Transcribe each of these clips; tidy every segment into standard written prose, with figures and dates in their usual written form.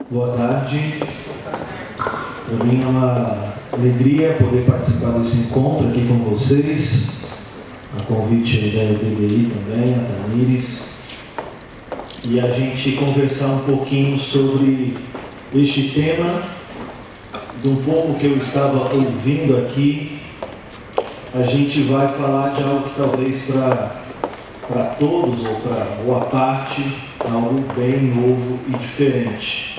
Boa tarde. Para mim é uma alegria poder participar desse encontro aqui com vocês, a convite da EBDI também, a Tamires, e a gente conversar um pouquinho sobre este tema, de um pouco que eu estava ouvindo aqui. A gente vai falar de algo que talvez para todos ou para boa parte, algo bem novo e diferente.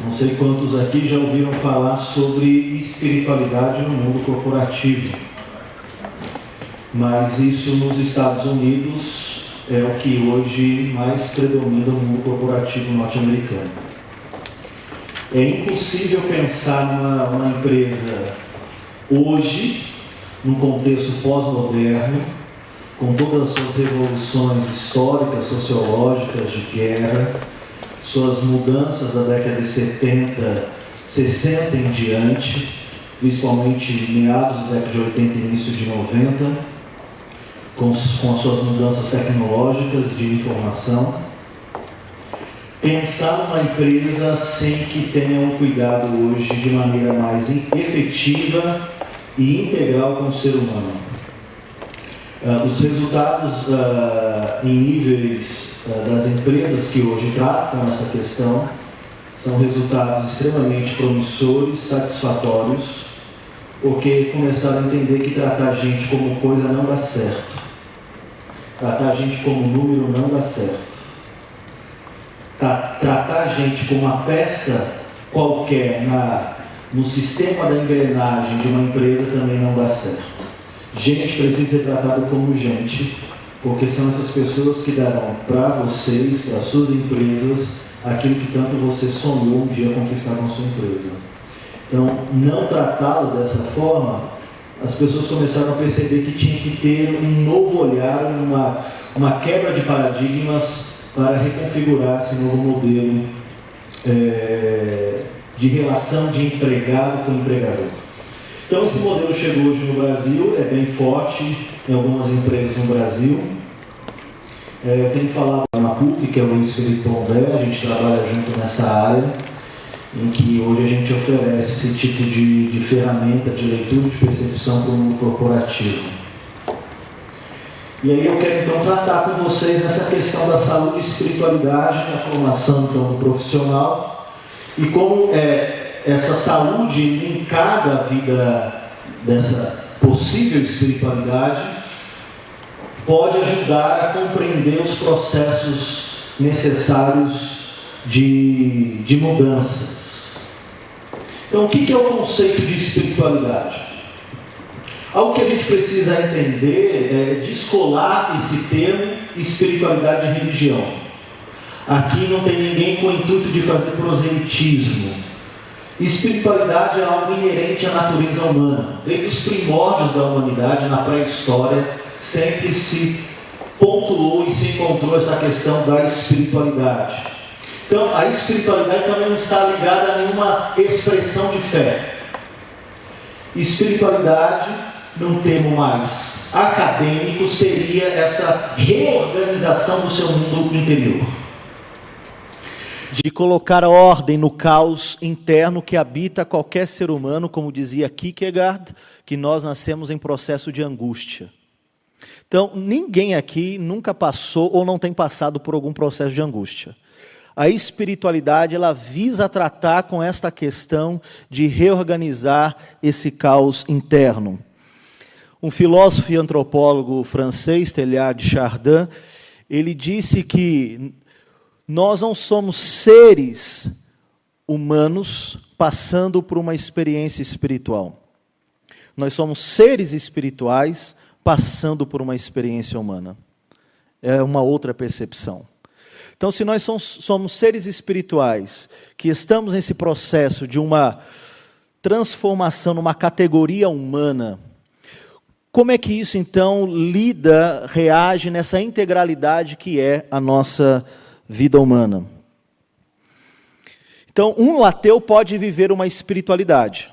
Não sei quantos aqui já ouviram falar sobre espiritualidade no mundo corporativo, mas isso nos Estados Unidos é o que hoje mais predomina no mundo corporativo norte-americano. É impossível pensar numa empresa hoje, num contexto pós-moderno, com todas as suas revoluções históricas, sociológicas, de guerra, suas mudanças da década de 70, 60 em diante, principalmente meados da década de 80 e início de 90, com as suas mudanças tecnológicas de informação. Pensar numa empresa sem que tenha um cuidado hoje de maneira mais efetiva e integral com o ser humano. Os resultados em níveis das empresas que hoje tratam essa questão são resultados extremamente promissores, satisfatórios, porque começaram a entender que tratar a gente como coisa não dá certo. Tratar a gente como número não dá certo. Tratar a gente como uma peça qualquer no sistema da engrenagem de uma empresa também não dá certo. Gente precisa ser tratada como gente, porque são essas pessoas que darão para vocês, para suas empresas, aquilo que tanto você sonhou um dia conquistar com a sua empresa. Então, não tratá-lo dessa forma, as pessoas começaram a perceber que tinha que ter um novo olhar, uma quebra de paradigmas para reconfigurar esse novo modelo de relação de empregado com empregador. Então, esse modelo chegou hoje no Brasil, é bem forte em algumas empresas no Brasil. Eu tenho falado na PUC, que é o Luiz Felipe Pondé, a gente trabalha junto nessa área, em que hoje a gente oferece esse tipo de ferramenta de leitura de percepção para o mundo corporativo. E aí eu quero então tratar com vocês essa questão da saúde e espiritualidade, da formação então, do profissional, e como essa saúde linkada à vida dessa possível espiritualidade pode ajudar a compreender os processos necessários de mudanças. Então, o que é o conceito de espiritualidade? Algo que a gente precisa entender é descolar esse termo espiritualidade e religião. Aqui não tem ninguém com o intuito de fazer proselitismo. Espiritualidade é algo inerente à natureza humana. Desde os primórdios da humanidade, na pré-história, sempre se pontuou e se encontrou essa questão da espiritualidade. Então, a espiritualidade também não está ligada a nenhuma expressão de fé. Espiritualidade, num termo mais acadêmico, seria essa reorganização do seu mundo interior. De colocar ordem no caos interno que habita qualquer ser humano, como dizia Kierkegaard, que nós nascemos em processo de angústia. Então, ninguém aqui nunca passou ou não tem passado por algum processo de angústia. A espiritualidade, ela visa tratar com esta questão de reorganizar esse caos interno. Um filósofo e antropólogo francês, Teilhard de Chardin, ele disse que nós não somos seres humanos passando por uma experiência espiritual. Nós somos seres espirituais passando por uma experiência humana. É uma outra percepção. Então, se nós somos seres espirituais, que estamos nesse processo de uma transformação numa categoria humana, como é que isso, então, reage nessa integralidade que é a nossa vida humana? Então, um ateu pode viver uma espiritualidade.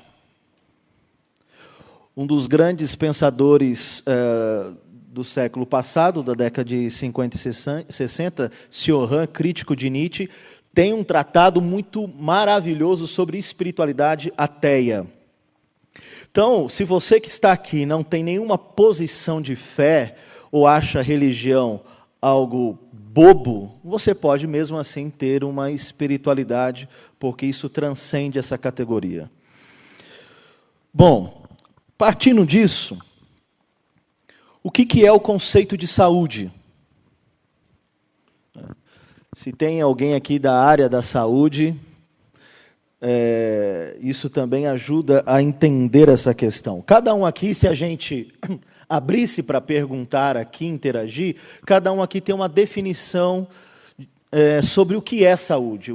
Um dos grandes pensadores do século passado, da década de 50 e 60, Cioran, crítico de Nietzsche, tem um tratado muito maravilhoso sobre espiritualidade ateia. Então, se você que está aqui não tem nenhuma posição de fé ou acha a religião algo bobo, você pode mesmo assim ter uma espiritualidade, porque isso transcende essa categoria. Bom, partindo disso, o que é o conceito de saúde? Se tem alguém aqui da área da saúde, isso também ajuda a entender essa questão. Cada um aqui, se a gente abrisse para perguntar aqui, interagir, cada um aqui tem uma definição sobre o que é saúde,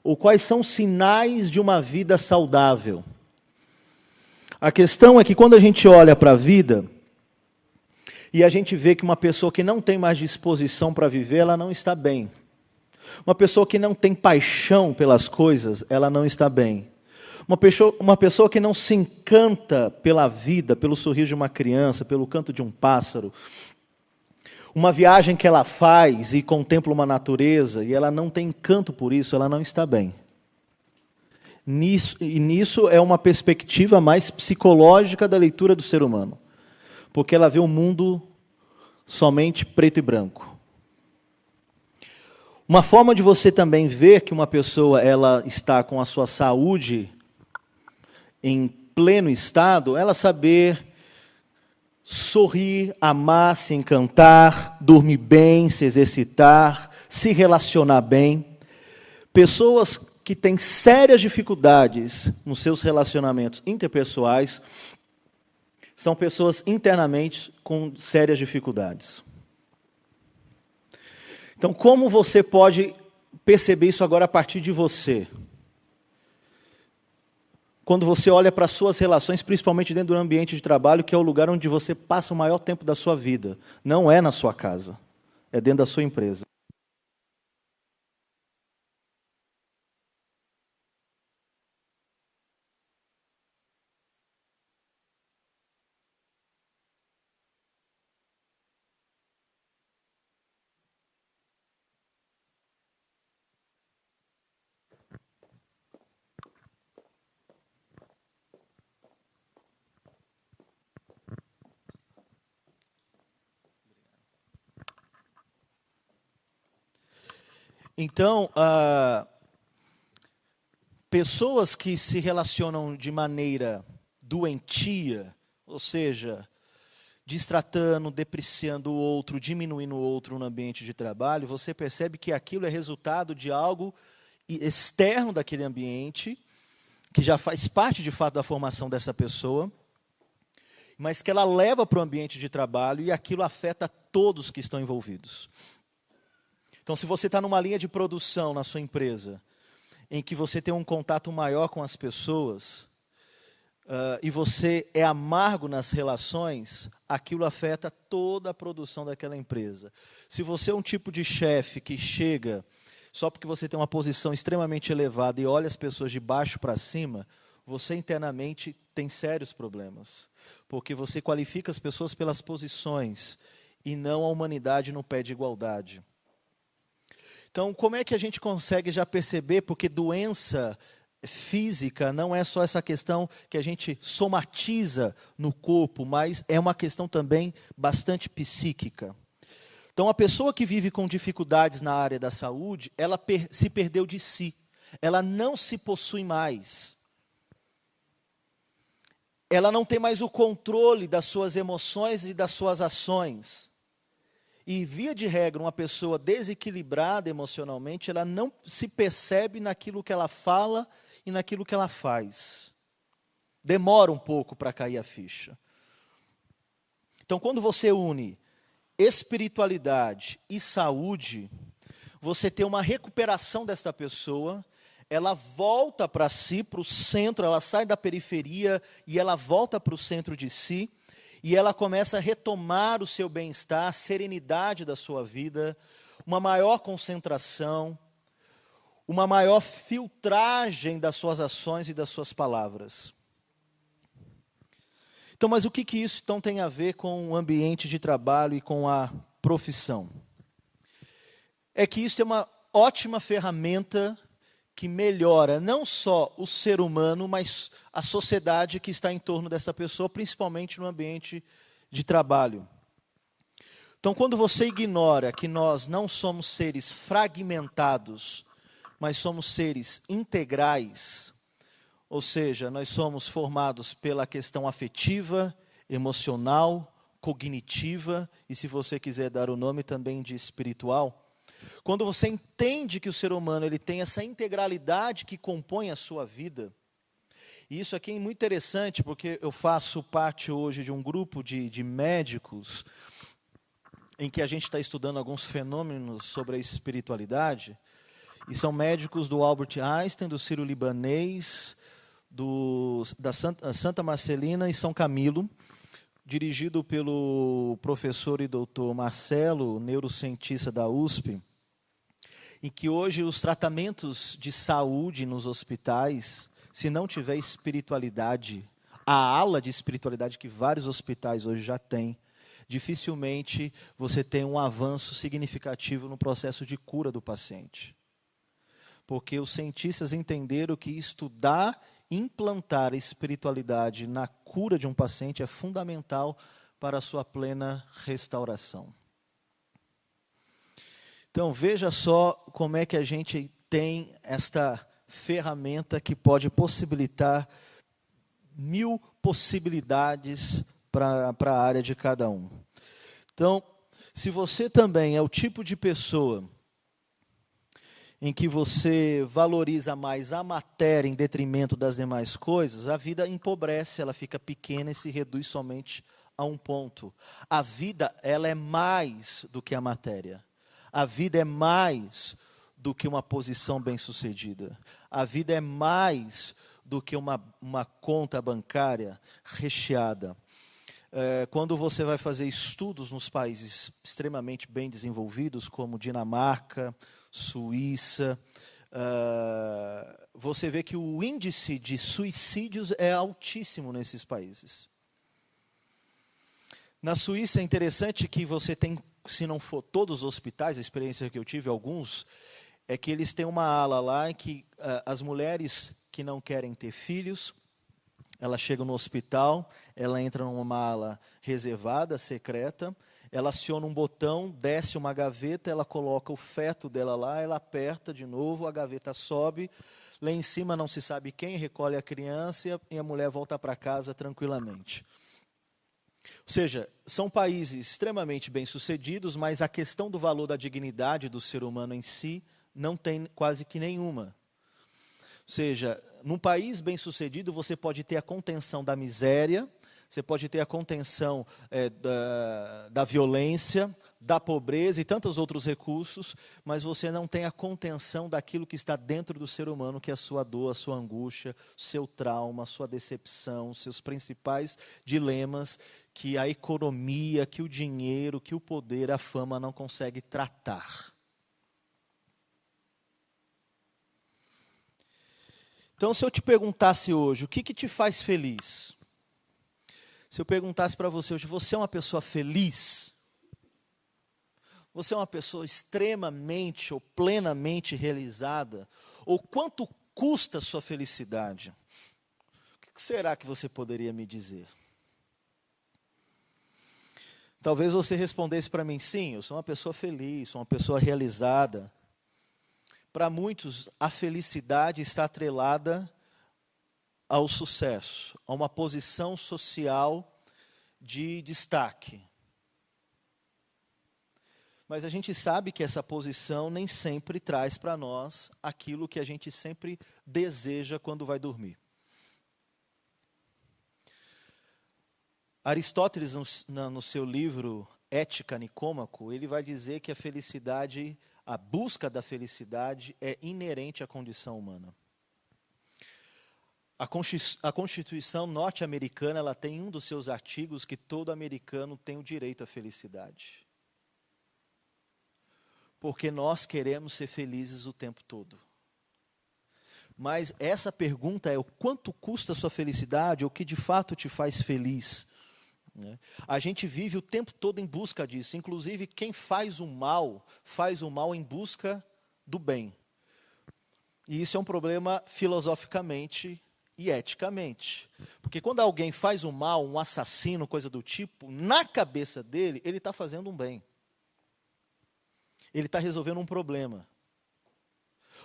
ou quais são os sinais de uma vida saudável. A questão é que quando a gente olha para a vida, e a gente vê que uma pessoa que não tem mais disposição para viver, ela não está bem. Uma pessoa que não tem paixão pelas coisas, ela não está bem. Uma pessoa que não se encanta pela vida, pelo sorriso de uma criança, pelo canto de um pássaro, uma viagem que ela faz e contempla uma natureza, e ela não tem encanto por isso, ela não está bem. Nisso é uma perspectiva mais psicológica da leitura do ser humano, porque ela vê o mundo somente preto e branco. Uma forma de você também ver que uma pessoa ela está com a sua saúde em pleno estado, ela saber sorrir, amar, se encantar, dormir bem, se exercitar, se relacionar bem. Pessoas que têm sérias dificuldades nos seus relacionamentos interpessoais são pessoas internamente com sérias dificuldades. Então, como você pode perceber isso agora a partir de você? Quando você olha para as suas relações, principalmente dentro do ambiente de trabalho, que é o lugar onde você passa o maior tempo da sua vida. Não é na sua casa, é dentro da sua empresa. Então, pessoas que se relacionam de maneira doentia, ou seja, destratando, depreciando o outro, diminuindo o outro no ambiente de trabalho, você percebe que aquilo é resultado de algo externo daquele ambiente, que já faz parte de fato da formação dessa pessoa, mas que ela leva para o ambiente de trabalho e aquilo afeta todos que estão envolvidos. Então, se você está numa linha de produção na sua empresa, em que você tem um contato maior com as pessoas, e você é amargo nas relações, aquilo afeta toda a produção daquela empresa. Se você é um tipo de chefe que chega, só porque você tem uma posição extremamente elevada e olha as pessoas de baixo para cima, você internamente tem sérios problemas. Porque você qualifica as pessoas pelas posições e não a humanidade no pé de igualdade. Então, como é que a gente consegue já perceber, porque doença física não é só essa questão que a gente somatiza no corpo, mas é uma questão também bastante psíquica. Então, a pessoa que vive com dificuldades na área da saúde, ela se perdeu de si, ela não se possui mais. Ela não tem mais o controle das suas emoções e das suas ações. E, via de regra, uma pessoa desequilibrada emocionalmente, ela não se percebe naquilo que ela fala e naquilo que ela faz. Demora um pouco para cair a ficha. Então, quando você une espiritualidade e saúde, você tem uma recuperação desta pessoa, ela volta para si, para o centro, ela sai da periferia e ela volta para o centro de si, e ela começa a retomar o seu bem-estar, a serenidade da sua vida, uma maior concentração, uma maior filtragem das suas ações e das suas palavras. Então, mas o que isso então tem a ver com o ambiente de trabalho e com a profissão? É que isso é uma ótima ferramenta que melhora não só o ser humano, mas a sociedade que está em torno dessa pessoa, principalmente no ambiente de trabalho. Então, quando você ignora que nós não somos seres fragmentados, mas somos seres integrais, ou seja, nós somos formados pela questão afetiva, emocional, cognitiva, e se você quiser dar o nome também de espiritual. Quando você entende que o ser humano ele tem essa integralidade que compõe a sua vida, e isso aqui é muito interessante, porque eu faço parte hoje de um grupo de médicos, em que a gente está estudando alguns fenômenos sobre a espiritualidade, e são médicos do Albert Einstein, do Sírio-Libanês, da Santa Marcelina e São Camilo, dirigido pelo professor e doutor Marcelo, neurocientista da USP, em que hoje os tratamentos de saúde nos hospitais, se não tiver espiritualidade, a ala de espiritualidade que vários hospitais hoje já têm, dificilmente você tem um avanço significativo no processo de cura do paciente. Porque os cientistas entenderam que estudar, implantar a espiritualidade na cura de um paciente é fundamental para a sua plena restauração. Então, veja só como é que a gente tem esta ferramenta que pode possibilitar 1000 possibilidades para a área de cada um. Então, se você também é o tipo de pessoa em que você valoriza mais a matéria em detrimento das demais coisas, a vida empobrece, ela fica pequena e se reduz somente a um ponto. A vida, ela é mais do que a matéria. A vida é mais do que uma posição bem-sucedida. A vida é mais do que uma conta bancária recheada. Quando você vai fazer estudos nos países extremamente bem desenvolvidos, como Dinamarca, Suíça, você vê que o índice de suicídios é altíssimo nesses países. Na Suíça é interessante que você tem, se não for todos os hospitais, a experiência que eu tive, alguns, é que eles têm uma ala lá em que as mulheres que não querem ter filhos, ela chega no hospital, ela entra numa ala reservada, secreta, ela aciona um botão, desce uma gaveta, ela coloca o feto dela lá, ela aperta de novo, a gaveta sobe, lá em cima não se sabe quem, recolhe a criança e a mulher volta para casa tranquilamente. Ou seja, são países extremamente bem-sucedidos, mas a questão do valor da dignidade do ser humano em si não tem quase que nenhuma. Ou seja, num país bem-sucedido, você pode ter a contenção da miséria, você pode ter a contenção da violência, da pobreza e tantos outros recursos, mas você não tem a contenção daquilo que está dentro do ser humano, que é a sua dor, a sua angústia, seu trauma, a sua decepção, seus principais dilemas, que a economia, que o dinheiro, que o poder, a fama não consegue tratar. Então, se eu te perguntasse hoje, o que te faz feliz? Se eu perguntasse para você hoje, você é uma pessoa feliz? Você é uma pessoa extremamente ou plenamente realizada? Ou quanto custa a sua felicidade? O que será que você poderia me dizer? Talvez você respondesse para mim, sim, eu sou uma pessoa feliz, sou uma pessoa realizada. Para muitos, a felicidade está atrelada ao sucesso, a uma posição social de destaque. Mas a gente sabe que essa posição nem sempre traz para nós aquilo que a gente sempre deseja quando vai dormir. Aristóteles, no seu livro Ética Nicômaco, ele vai dizer que a felicidade, a busca da felicidade é inerente à condição humana. A Constituição norte-americana, ela tem um dos seus artigos que todo americano tem o direito à felicidade. Porque nós queremos ser felizes o tempo todo. Mas essa pergunta é o quanto custa a sua felicidade, o que de fato te faz feliz? A gente vive o tempo todo em busca disso. Inclusive, quem faz o mal em busca do bem. E isso é um problema filosoficamente e eticamente. Porque quando alguém faz um mal, um assassino, coisa do tipo, na cabeça dele, ele está fazendo um bem. Ele está resolvendo um problema.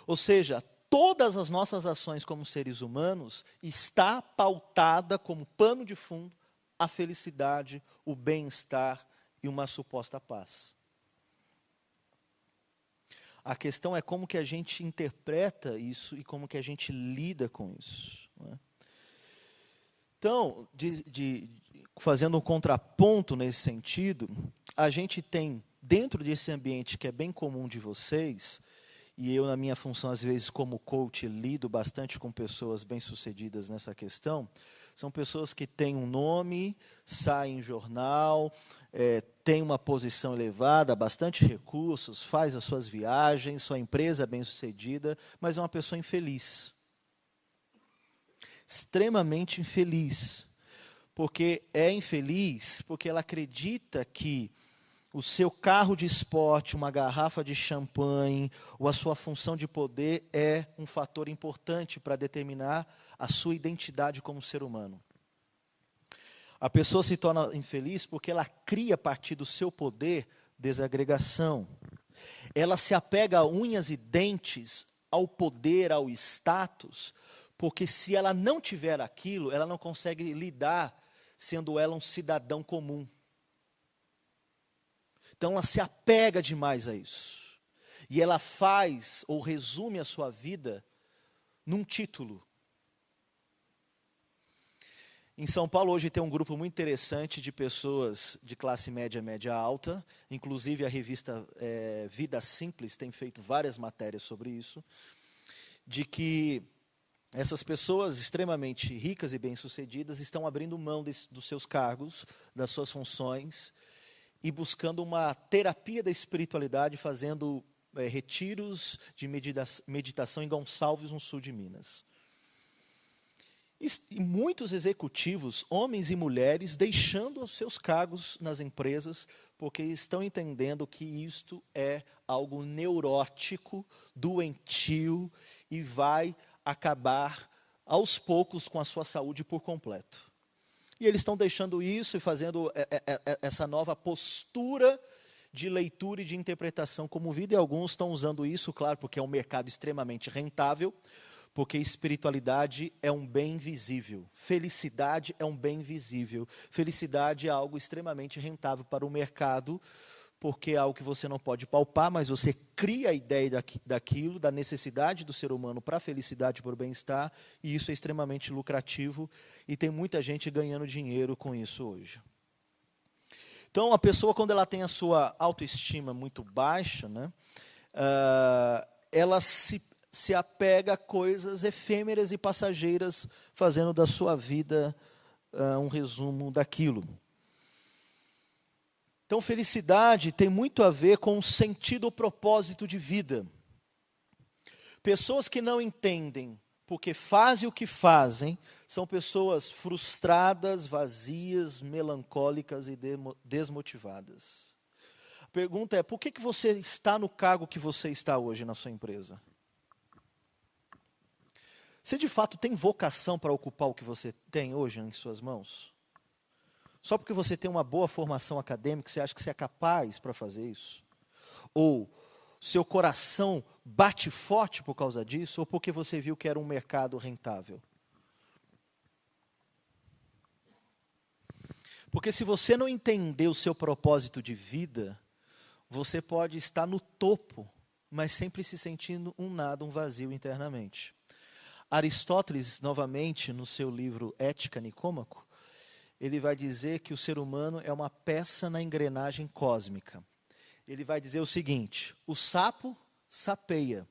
Ou seja, todas as nossas ações como seres humanos está pautada como pano de fundo a felicidade, o bem-estar e uma suposta paz. A questão é como que a gente interpreta isso e como que a gente lida com isso. Não é? Então, fazendo um contraponto nesse sentido, a gente tem, dentro desse ambiente que é bem comum de vocês, e eu, na minha função, às vezes, como coach, lido bastante com pessoas bem-sucedidas nessa questão, são pessoas que têm um nome, saem em jornal, têm uma posição elevada, bastante recursos, faz as suas viagens, sua empresa é bem-sucedida, mas é uma pessoa infeliz. Extremamente infeliz. Porque é infeliz porque ela acredita que o seu carro de esporte, uma garrafa de champanhe, ou a sua função de poder é um fator importante para determinar a sua identidade como ser humano. A pessoa se torna infeliz porque ela cria, a partir do seu poder, desagregação. Ela se apega a unhas e dentes ao poder, ao status, porque se ela não tiver aquilo, ela não consegue lidar, sendo ela um cidadão comum. Então ela se apega demais a isso. E ela faz ou resume a sua vida num título. Em São Paulo hoje tem um grupo muito interessante de pessoas de classe média, média alta. Inclusive a revista Vida Simples tem feito várias matérias sobre isso. De que essas pessoas extremamente ricas e bem-sucedidas estão abrindo mão dos seus cargos, das suas funções, e buscando uma terapia da espiritualidade, fazendo retiros de meditação em Gonçalves, no sul de Minas. E muitos executivos, homens e mulheres, deixando os seus cargos nas empresas, porque estão entendendo que isto é algo neurótico, doentio, e vai acabar aos poucos com a sua saúde por completo. E eles estão deixando isso e fazendo essa nova postura de leitura e de interpretação como vida, e alguns estão usando isso, claro, porque é um mercado extremamente rentável, porque espiritualidade é um bem visível, felicidade é um bem visível, felicidade é algo extremamente rentável para o mercado, porque é algo que você não pode palpar, mas você cria a ideia daquilo, da necessidade do ser humano para a felicidade, para o bem-estar, e isso é extremamente lucrativo, e tem muita gente ganhando dinheiro com isso hoje. Então, a pessoa, quando ela tem a sua autoestima muito baixa, né, ela se apega a coisas efêmeras e passageiras, fazendo da sua vida um resumo daquilo. Então, felicidade tem muito a ver com o sentido ou propósito de vida. Pessoas que não entendem porque fazem o que fazem, são pessoas frustradas, vazias, melancólicas e desmotivadas. A pergunta é, por que você está no cargo que você está hoje na sua empresa? Você de fato tem vocação para ocupar o que você tem hoje em suas mãos? Só porque você tem uma boa formação acadêmica, você acha que você é capaz para fazer isso? Ou seu coração bate forte por causa disso? Ou porque você viu que era um mercado rentável? Porque se você não entender o seu propósito de vida, você pode estar no topo, mas sempre se sentindo um nada, um vazio internamente. Aristóteles, novamente, no seu livro Ética Nicômaco, ele vai dizer que o ser humano é uma peça na engrenagem cósmica. Ele vai dizer o seguinte: o sapo sapeia,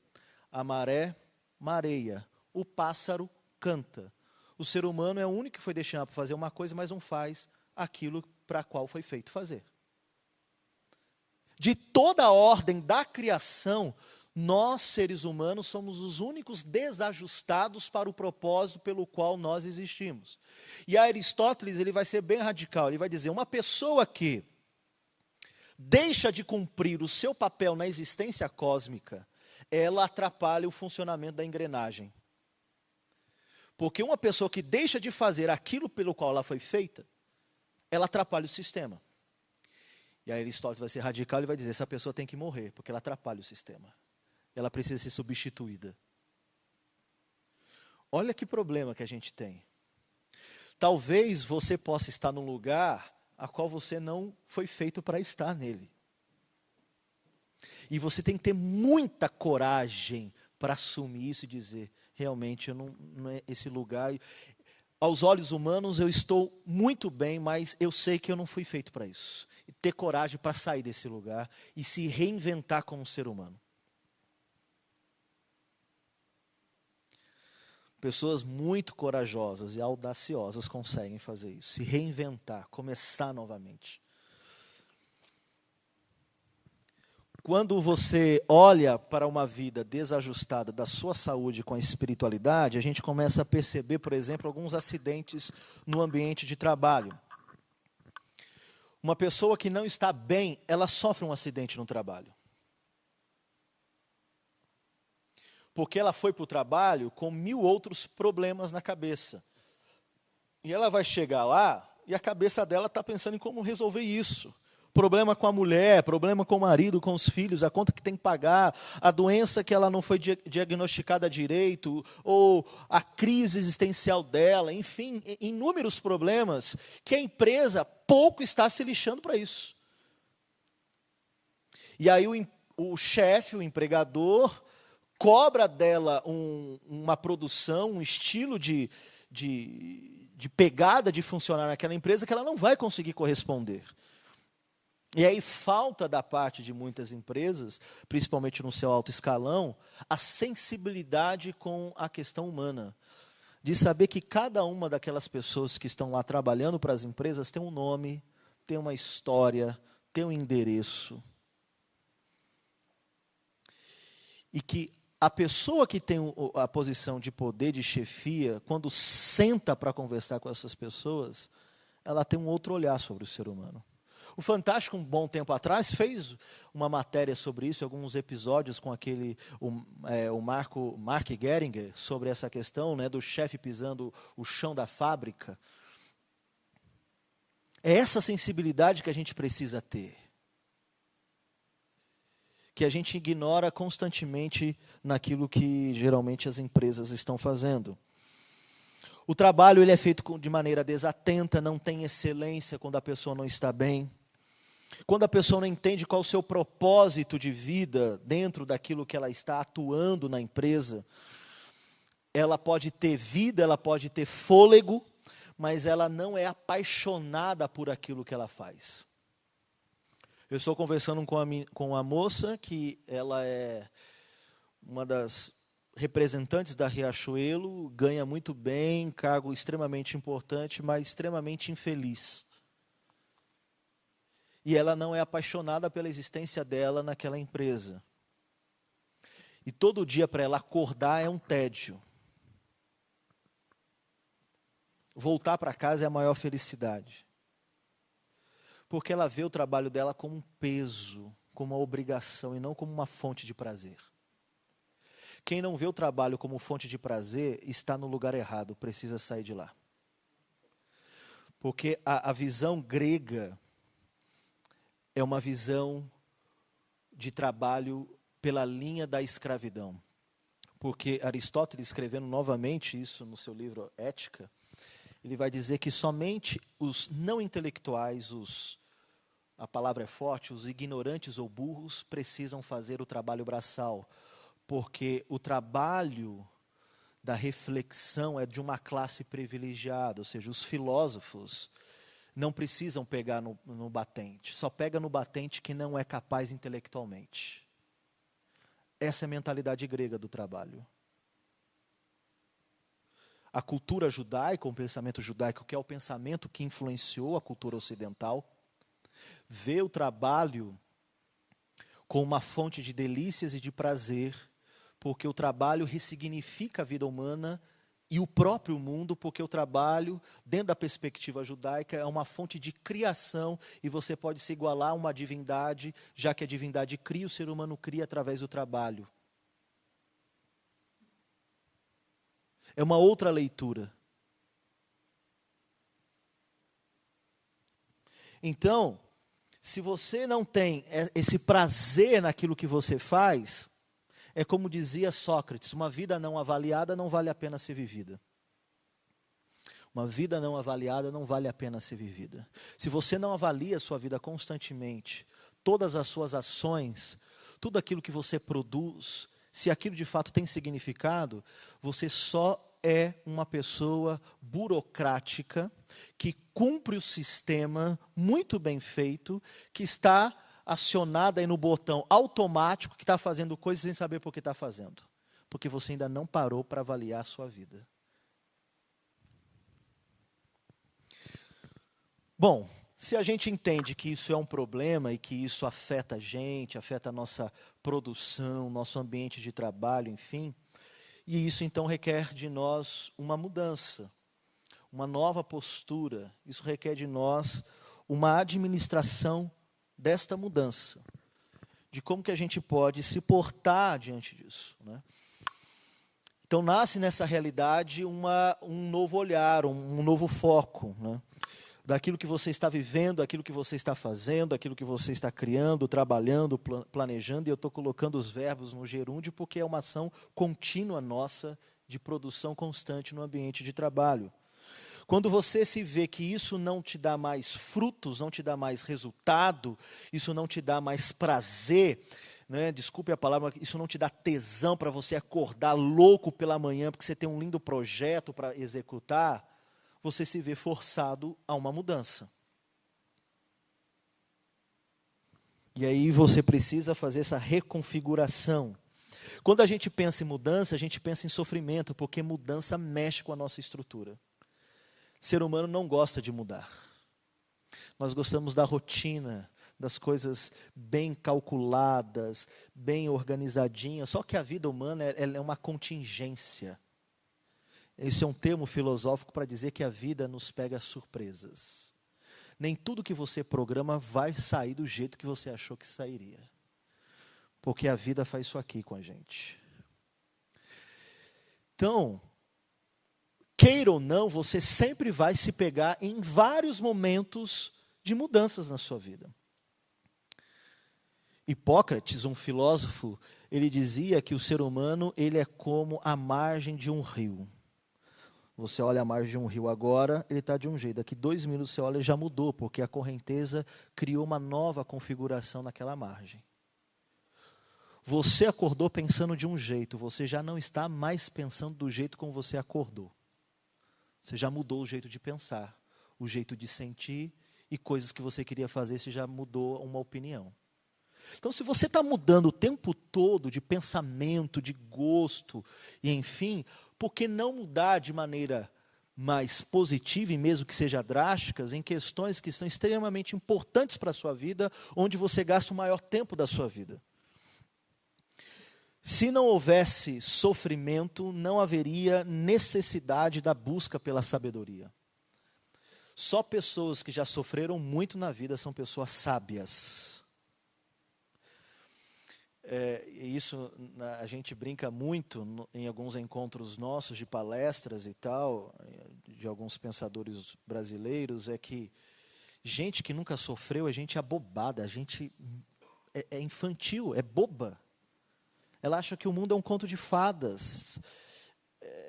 a maré mareia, o pássaro canta. O ser humano é o único que foi destinado para fazer uma coisa, mas não faz aquilo para a qual foi feito fazer. De toda a ordem da criação, nós, seres humanos, somos os únicos desajustados para o propósito pelo qual nós existimos. E Aristóteles, ele vai ser bem radical, ele vai dizer, uma pessoa que deixa de cumprir o seu papel na existência cósmica, ela atrapalha o funcionamento da engrenagem. Porque uma pessoa que deixa de fazer aquilo pelo qual ela foi feita, ela atrapalha o sistema. E aí Aristóteles vai ser radical e vai dizer, essa pessoa tem que morrer, porque ela atrapalha o sistema. Ela precisa ser substituída. Olha que problema que a gente tem. Talvez você possa estar num lugar a qual você não foi feito para estar nele. E você tem que ter muita coragem para assumir isso e dizer, realmente, não é esse lugar. Aos olhos humanos eu estou muito bem, mas eu sei que eu não fui feito para isso. E ter coragem para sair desse lugar e se reinventar como ser humano. Pessoas muito corajosas e audaciosas conseguem fazer isso, se reinventar, começar novamente. Quando você olha para uma vida desajustada da sua saúde com a espiritualidade, a gente começa a perceber, por exemplo, alguns acidentes no ambiente de trabalho. Uma pessoa que não está bem, ela sofre um acidente no trabalho. Porque ela foi para o trabalho com 1000 outros problemas na cabeça. E ela vai chegar lá e a cabeça dela está pensando em como resolver isso. Problema com a mulher, problema com o marido, com os filhos, a conta que tem que pagar, a doença que ela não foi diagnosticada direito, ou a crise existencial dela, enfim, inúmeros problemas que a empresa pouco está se lixando para isso. E aí o chefe, o empregador, cobra dela uma produção, um estilo de pegada de funcionar naquela empresa que ela não vai conseguir corresponder. E aí falta da parte de muitas empresas, principalmente no seu alto escalão, a sensibilidade com a questão humana. De saber que cada uma daquelas pessoas que estão lá trabalhando para as empresas tem um nome, tem uma história, tem um endereço. E que a pessoa que tem a posição de poder, de chefia, quando senta para conversar com essas pessoas, ela tem um outro olhar sobre o ser humano. O Fantástico, um bom tempo atrás, fez uma matéria sobre isso, alguns episódios com o Mark Gehringer, sobre essa questão, né, do chefe pisando o chão da fábrica. É essa sensibilidade que a gente precisa ter, que a gente ignora constantemente naquilo que geralmente as empresas estão fazendo. O trabalho ele é feito de maneira desatenta, não tem excelência quando a pessoa não está bem. Quando a pessoa não entende qual o seu propósito de vida dentro daquilo que ela está atuando na empresa, ela pode ter vida, ela pode ter fôlego, mas ela não é apaixonada por aquilo que ela faz. Eu estou conversando com uma moça que ela é uma das representantes da Riachuelo, ganha muito bem, cargo extremamente importante, mas extremamente infeliz. E ela não é apaixonada pela existência dela naquela empresa. E todo dia para ela acordar é um tédio. Voltar para casa é a maior felicidade. Porque ela vê o trabalho dela como um peso, como uma obrigação e não como uma fonte de prazer. Quem não vê o trabalho como fonte de prazer está no lugar errado, precisa sair de lá. Porque a visão grega é uma visão de trabalho pela linha da escravidão. Porque Aristóteles, escrevendo novamente isso no seu livro Ética, ele vai dizer que somente os não intelectuais, a palavra é forte, os ignorantes ou burros precisam fazer o trabalho braçal. Porque o trabalho da reflexão é de uma classe privilegiada, ou seja, os filósofos não precisam pegar no batente, só pega no batente que não é capaz intelectualmente. Essa é a mentalidade grega do trabalho. A cultura judaica, o pensamento judaico, que é o pensamento que influenciou a cultura ocidental, vê o trabalho como uma fonte de delícias e de prazer, porque o trabalho ressignifica a vida humana e o próprio mundo, porque o trabalho, dentro da perspectiva judaica, é uma fonte de criação e você pode se igualar a uma divindade, já que a divindade cria, o ser humano cria através do trabalho. É uma outra leitura. Então, se você não tem esse prazer naquilo que você faz, é como dizia Sócrates, uma vida não avaliada não vale a pena ser vivida. Uma vida não avaliada não vale a pena ser vivida. Se você não avalia a sua vida constantemente, todas as suas ações, tudo aquilo que você produz, se aquilo de fato tem significado, você só é uma pessoa burocrática que cumpre o sistema muito bem feito, que está acionada aí no botão automático, que está fazendo coisas sem saber por que está fazendo. Porque você ainda não parou para avaliar a sua vida. Bom, se a gente entende que isso é um problema e que isso afeta a gente, afeta a nossa produção, nosso ambiente de trabalho, enfim, e isso então requer de nós uma mudança, uma nova postura, isso requer de nós uma administração desta mudança, de como que a gente pode se portar diante disso, né? Então nasce nessa realidade um novo olhar, um novo foco, né? Daquilo que você está vivendo, daquilo que você está fazendo, daquilo que você está criando, trabalhando, planejando, e eu estou colocando os verbos no gerúndio porque é uma ação contínua nossa de produção constante no ambiente de trabalho. Quando você se vê que isso não te dá mais frutos, não te dá mais resultado, isso não te dá mais prazer, né? Desculpe a palavra, isso não te dá tesão para você acordar louco pela manhã porque você tem um lindo projeto para executar, você se vê forçado a uma mudança. E aí você precisa fazer essa reconfiguração. Quando a gente pensa em mudança, a gente pensa em sofrimento, porque mudança mexe com a nossa estrutura. O ser humano não gosta de mudar. Nós gostamos da rotina, das coisas bem calculadas, bem organizadinhas, só que a vida humana ela é uma contingência. Esse é um termo filosófico para dizer que a vida nos pega surpresas. Nem tudo que você programa vai sair do jeito que você achou que sairia. Porque a vida faz isso aqui com a gente. Então, queira ou não, você sempre vai se pegar em vários momentos de mudanças na sua vida. Hipócrates, um filósofo, ele dizia que o ser humano ele é como a margem de um rio. Você olha a margem de um rio agora, ele está de um jeito. Daqui 2 minutos você olha e já mudou, porque a correnteza criou uma nova configuração naquela margem. Você acordou pensando de um jeito, você já não está mais pensando do jeito como você acordou. Você já mudou o jeito de pensar, o jeito de sentir, e coisas que você queria fazer, você já mudou uma opinião. Então, se você está mudando o tempo todo de pensamento, de gosto, e enfim, por que não mudar de maneira mais positiva, e mesmo que seja drásticas, em questões que são extremamente importantes para a sua vida, onde você gasta o maior tempo da sua vida? Se não houvesse sofrimento, não haveria necessidade da busca pela sabedoria. Só pessoas que já sofreram muito na vida são pessoas sábias. Isso a gente brinca muito em alguns encontros nossos de palestras e tal, de alguns pensadores brasileiros, é que gente que nunca sofreu é gente abobada, a gente é infantil, é boba. Ela acha que o mundo é um conto de fadas.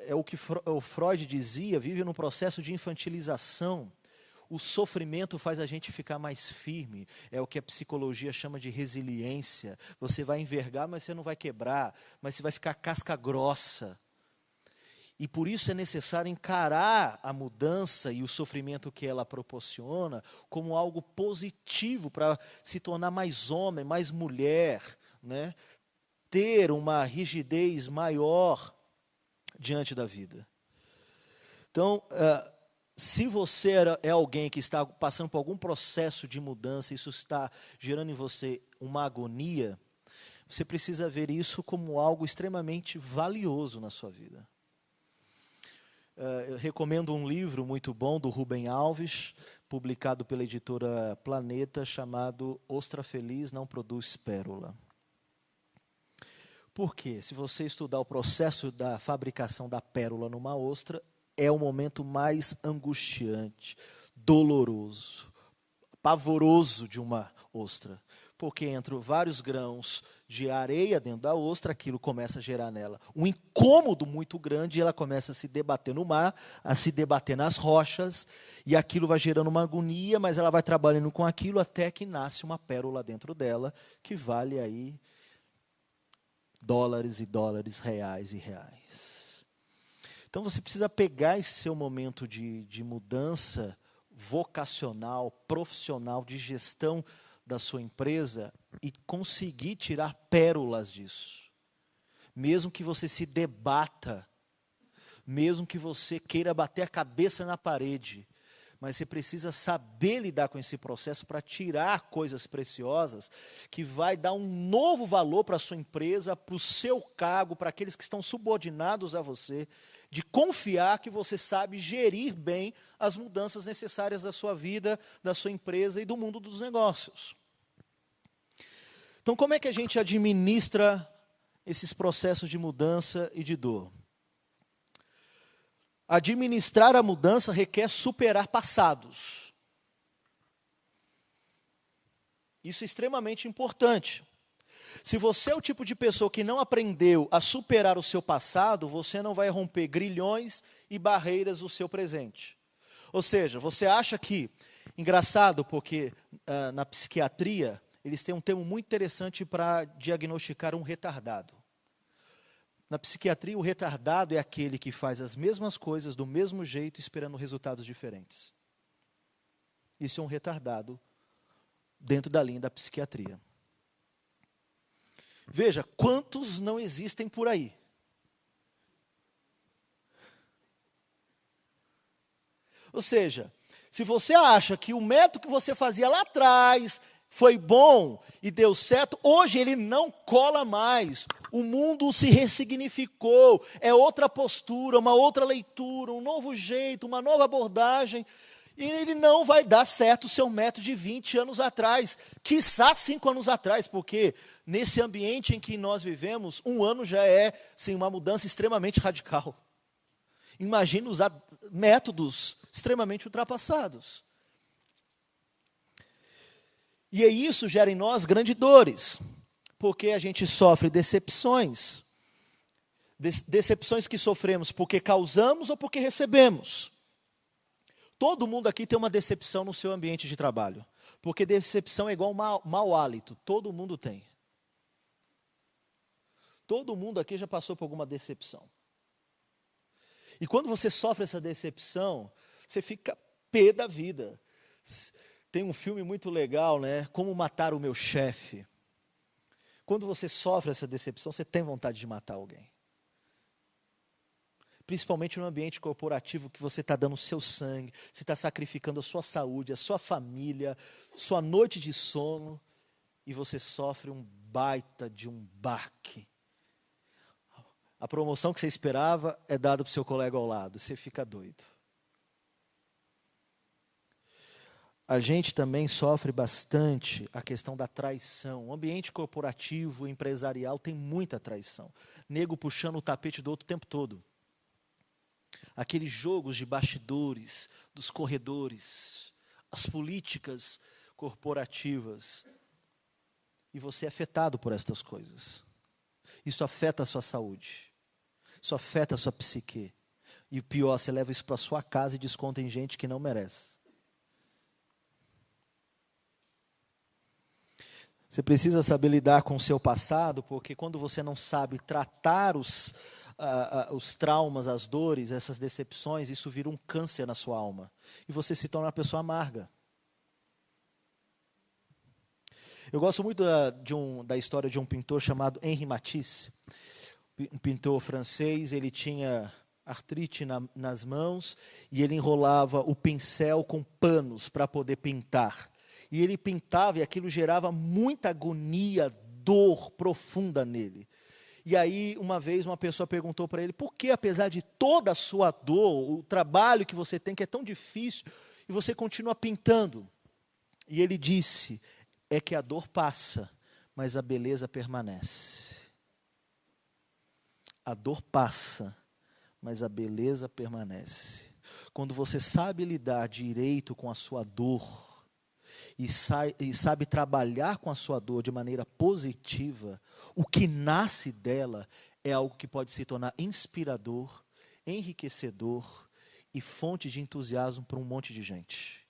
É o que o Freud dizia, vive num processo de infantilização. O sofrimento faz a gente ficar mais firme, é o que a psicologia chama de resiliência. Você vai envergar, mas você não vai quebrar, mas você vai ficar casca grossa. E por isso é necessário encarar a mudança e o sofrimento que ela proporciona como algo positivo para se tornar mais homem, mais mulher, né? Ter uma rigidez maior diante da vida. Então, se você é alguém que está passando por algum processo de mudança, isso está gerando em você uma agonia, você precisa ver isso como algo extremamente valioso na sua vida. Eu recomendo um livro muito bom do Rubem Alves, publicado pela editora Planeta, chamado Ostra Feliz Não Produz Pérola. Por quê? Se você estudar o processo da fabricação da pérola numa ostra, é o momento mais angustiante, doloroso, pavoroso de uma ostra. Porque entram vários grãos de areia dentro da ostra, aquilo começa a gerar nela um incômodo muito grande, e ela começa a se debater no mar, a se debater nas rochas, e aquilo vai gerando uma agonia, mas ela vai trabalhando com aquilo até que nasce uma pérola dentro dela, que vale aí dólares e dólares, reais e reais. Então você precisa pegar esse seu momento de mudança vocacional, profissional, de gestão da sua empresa e conseguir tirar pérolas disso. Mesmo que você se debata, mesmo que você queira bater a cabeça na parede, mas você precisa saber lidar com esse processo para tirar coisas preciosas que vai dar um novo valor para a sua empresa, para o seu cargo, para aqueles que estão subordinados a você, de confiar que você sabe gerir bem as mudanças necessárias da sua vida, da sua empresa e do mundo dos negócios. Então, como é que a gente administra esses processos de mudança e de dor? Administrar a mudança requer superar passados. Isso é extremamente importante. Se você é o tipo de pessoa que não aprendeu a superar o seu passado, você não vai romper grilhões e barreiras do seu presente. Ou seja, você acha que, engraçado, porque na psiquiatria, eles têm um termo muito interessante para diagnosticar um retardado. Na psiquiatria, o retardado é aquele que faz as mesmas coisas do mesmo jeito, esperando resultados diferentes. Isso é um retardado dentro da linha da psiquiatria. Veja, quantos não existem por aí? Ou seja, se você acha que o método que você fazia lá atrás foi bom e deu certo, hoje ele não cola mais. O mundo se ressignificou, é outra postura, uma outra leitura, um novo jeito, uma nova abordagem. E ele não vai dar certo o seu método de 20 anos atrás, quiçá 5 anos atrás, porque nesse ambiente em que nós vivemos, 1 ano já é sim, uma mudança extremamente radical. Imagina usar métodos extremamente ultrapassados. E isso gera em nós grandes dores, porque a gente sofre decepções. Decepções que sofremos porque causamos ou porque recebemos. Todo mundo aqui tem uma decepção no seu ambiente de trabalho, porque decepção é igual mau hálito, todo mundo tem. Todo mundo aqui já passou por alguma decepção. E quando você sofre essa decepção, você fica pé da vida. Tem um filme muito legal, né? Como Matar o Meu Chefe. Quando você sofre essa decepção, você tem vontade de matar alguém. Principalmente no ambiente corporativo que você está dando o seu sangue, você está sacrificando a sua saúde, a sua família, sua noite de sono, e você sofre um baita de um baque. A promoção que você esperava é dada para o seu colega ao lado, você fica doido. A gente também sofre bastante a questão da traição. O ambiente corporativo, empresarial, tem muita traição. Nego puxando o tapete do outro o tempo todo. Aqueles jogos de bastidores, dos corredores, as políticas corporativas. E você é afetado por estas coisas. Isso afeta a sua saúde. Isso afeta a sua psique. E o pior, você leva isso para a sua casa e desconta em gente que não merece. Você precisa saber lidar com o seu passado, porque quando você não sabe tratar os traumas, as dores, essas decepções, isso vira um câncer na sua alma. E você se torna uma pessoa amarga. Eu gosto muito da história de um pintor chamado Henri Matisse. Um pintor francês, ele tinha artrite nas mãos e ele enrolava o pincel com panos para poder pintar. E ele pintava e aquilo gerava muita agonia, dor profunda nele. E aí, uma vez, uma pessoa perguntou para ele, por que, apesar de toda a sua dor, o trabalho que você tem, que é tão difícil, e você continua pintando? E ele disse, é que a dor passa, mas a beleza permanece. A dor passa, mas a beleza permanece. Quando você sabe lidar direito com a sua dor, e sabe trabalhar com a sua dor de maneira positiva, o que nasce dela é algo que pode se tornar inspirador, enriquecedor e fonte de entusiasmo para um monte de gente.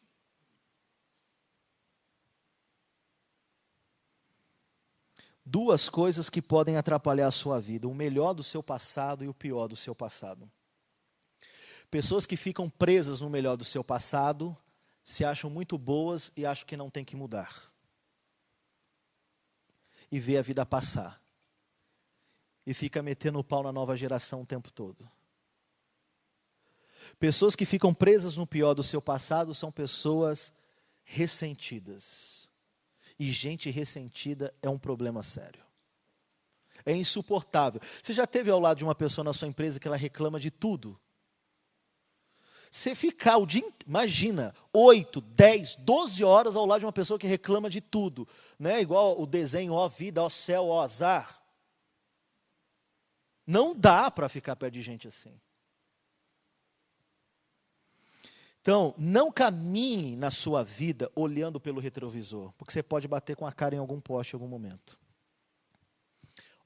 Duas coisas que podem atrapalhar a sua vida: o melhor do seu passado e o pior do seu passado. Pessoas que ficam presas no melhor do seu passado se acham muito boas e acham que não tem que mudar. E vê a vida passar. E fica metendo o pau na nova geração o tempo todo. Pessoas que ficam presas no pior do seu passado são pessoas ressentidas. E gente ressentida é um problema sério. É insuportável. Você já esteve ao lado de uma pessoa na sua empresa que ela reclama de tudo? Você ficar o dia, imagina, 8, 10, 12 horas ao lado de uma pessoa que reclama de tudo, né? Igual o desenho, ó vida, ó céu, ó azar. Não dá para ficar perto de gente assim. Então, não caminhe na sua vida olhando pelo retrovisor, porque você pode bater com a cara em algum poste em algum momento.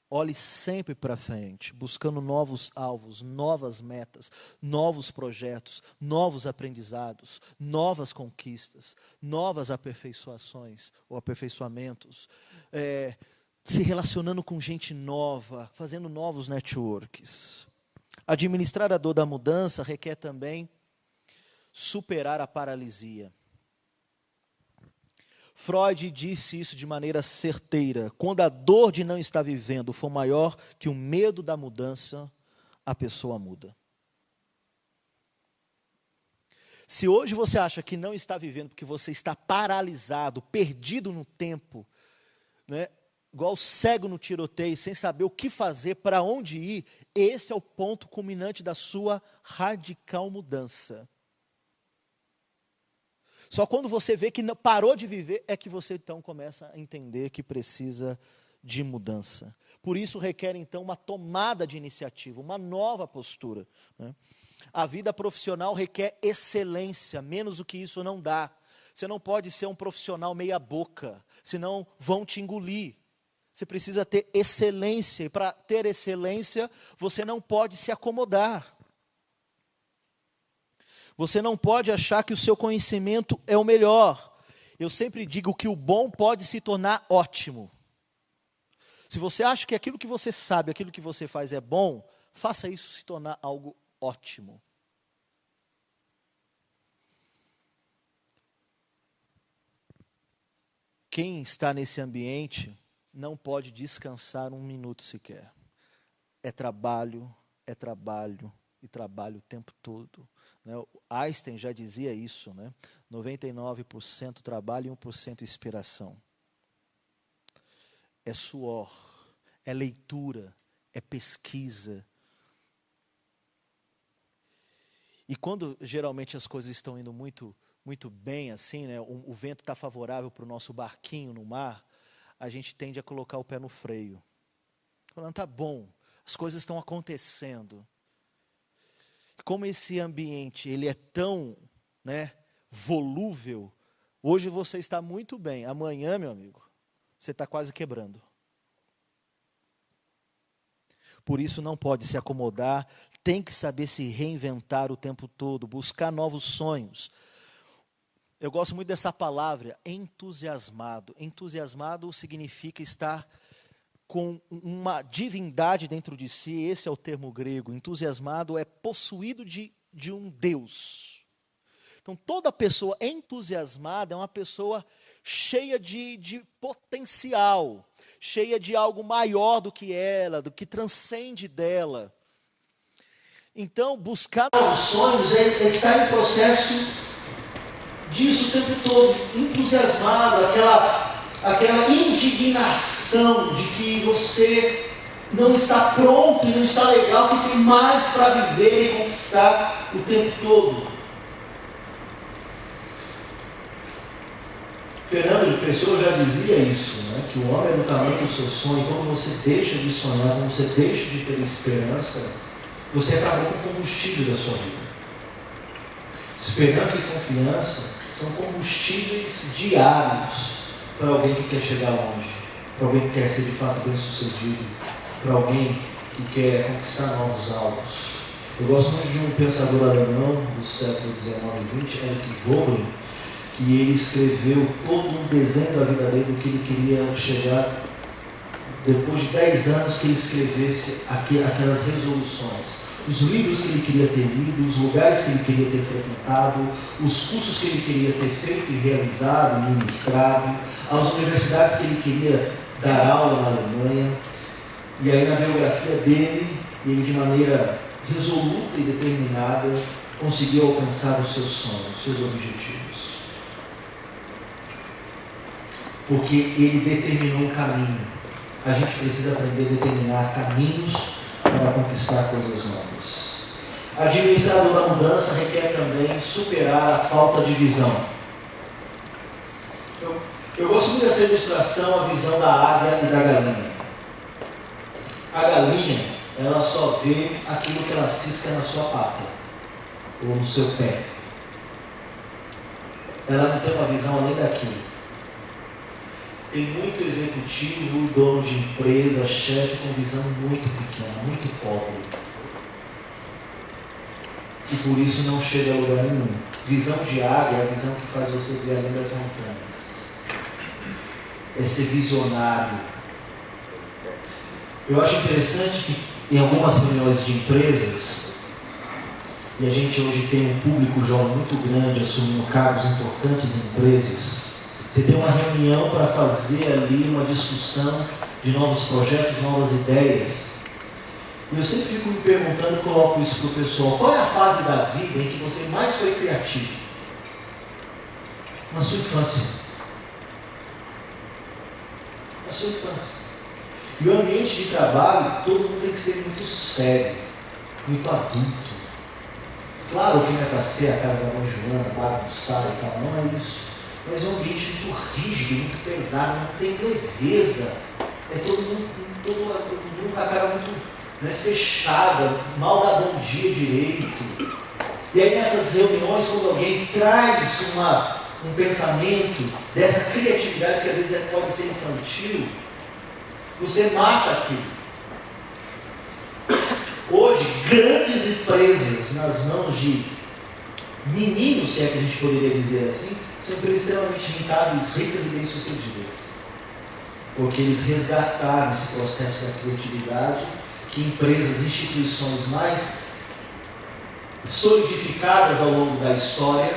Olhe sempre para frente, buscando novos alvos, novas metas, novos projetos, novos aprendizados, novas conquistas, novas aperfeiçoações ou aperfeiçoamentos, se relacionando com gente nova, fazendo novos networks. Administrar a dor da mudança requer também superar a paralisia. Freud disse isso de maneira certeira: quando a dor de não estar vivendo for maior que o medo da mudança, a pessoa muda. Se hoje você acha que não está vivendo porque você está paralisado, perdido no tempo, né, igual cego no tiroteio, sem saber o que fazer, para onde ir, esse é o ponto culminante da sua radical mudança. Só quando você vê que parou de viver, é que você então começa a entender que precisa de mudança. Por isso requer então uma tomada de iniciativa, uma nova postura, né? A vida profissional requer excelência, menos do que isso não dá. Você não pode ser um profissional meia boca, senão vão te engolir. Você precisa ter excelência, e para ter excelência, você não pode se acomodar. Você não pode achar que o seu conhecimento é o melhor. Eu sempre digo que o bom pode se tornar ótimo. Se você acha que aquilo que você sabe, aquilo que você faz é bom, faça isso se tornar algo ótimo. Quem está nesse ambiente não pode descansar um minuto sequer. É trabalho e trabalho o tempo todo. Né? Einstein já dizia isso, né? 99% trabalho e 1% inspiração. É suor, é leitura, é pesquisa. E quando geralmente as coisas estão indo muito, muito bem, assim, né? O vento está favorável para o nosso barquinho no mar, a gente tende a colocar o pé no freio. Falando, tá bom, as coisas estão acontecendo. Como esse ambiente ele é tão, né, volúvel, hoje você está muito bem, amanhã, meu amigo, você está quase quebrando. Por isso não pode se acomodar, tem que saber se reinventar o tempo todo, buscar novos sonhos. Eu gosto muito dessa palavra, entusiasmado. Entusiasmado significa estar com uma divindade dentro de si, esse é o termo grego. Entusiasmado é possuído de um Deus. Então, toda pessoa entusiasmada é uma pessoa cheia de potencial, cheia de algo maior do que ela, do que transcende dela. Então, buscar novos sonhos é estar em processo disso o tempo todo, entusiasmado, aquela indignação de que você não está pronto e não está legal, que tem mais para viver e conquistar o tempo todo. Fernando Pessoa já dizia isso, né? Que o homem é do tamanho do seu sonho. Quando você deixa de sonhar, quando você deixa de ter esperança, você acabou com o combustível da sua vida. Esperança e confiança são combustíveis diários para alguém que quer chegar longe, para alguém que quer ser de fato bem-sucedido, para alguém que quer conquistar novos alvos. Eu gosto muito de um pensador alemão do século XIX e XX, Erich Vogel, que ele escreveu todo um desenho da vida dele, do que ele queria chegar depois de 10 anos que ele escrevesse aquelas resoluções. Os livros que ele queria ter lido, os lugares que ele queria ter frequentado, os cursos que ele queria ter feito e realizado, ministrado, as universidades que ele queria dar aula na Alemanha. E aí na biografia dele, ele de maneira resoluta e determinada conseguiu alcançar os seus sonhos, os seus objetivos. Porque ele determinou um caminho. A gente precisa aprender a determinar caminhos para conquistar coisas novas. Administrador da mudança requer também superar a falta de visão. Eu gosto muito dessa ilustração, a visão da águia e da galinha. A galinha, ela só vê aquilo que ela cisca na sua pata, ou no seu pé. Ela não tem uma visão além daquilo. Tem muito executivo, dono de empresa, chefe com visão muito pequena, muito pobre. E por isso não chega a lugar nenhum. Visão de águia é a visão que faz você ver além das montanhas. É ser visionário. Eu acho interessante que em algumas reuniões de empresas, e a gente hoje tem um público jovem muito grande assumindo cargos importantes em empresas, você tem uma reunião para fazer ali uma discussão de novos projetos, novas ideias. E eu sempre fico me perguntando, coloco isso para o pessoal, qual é a fase da vida em que você mais foi criativo? Na sua infância. Na sua infância. E o ambiente de trabalho, todo mundo tem que ser muito sério, muito adulto. Claro que não é para ser a casa da mãe Joana, bagunçada e tal, não é isso. Mas é um ambiente muito rígido, muito pesado, não tem leveza. É todo mundo com a cara muito fechada, mal dá bom dia direito. E aí nessas reuniões, quando alguém traz um pensamento dessa criatividade, que às vezes pode ser infantil, você mata aquilo. Hoje, grandes empresas nas mãos de meninos, se é que a gente poderia dizer assim, são empresas extremamente rentáveis, ricas e bem-sucedidas. Porque eles resgataram esse processo da criatividade que empresas, instituições mais solidificadas ao longo da história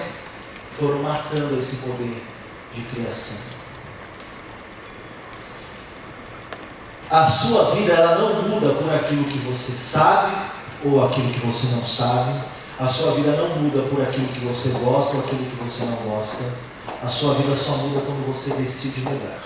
foram matando esse poder de criação. A sua vida, ela não muda por aquilo que você sabe ou aquilo que você não sabe. A sua vida não muda por aquilo que você gosta ou aquilo que você não gosta. A sua vida só muda quando você decide mudar.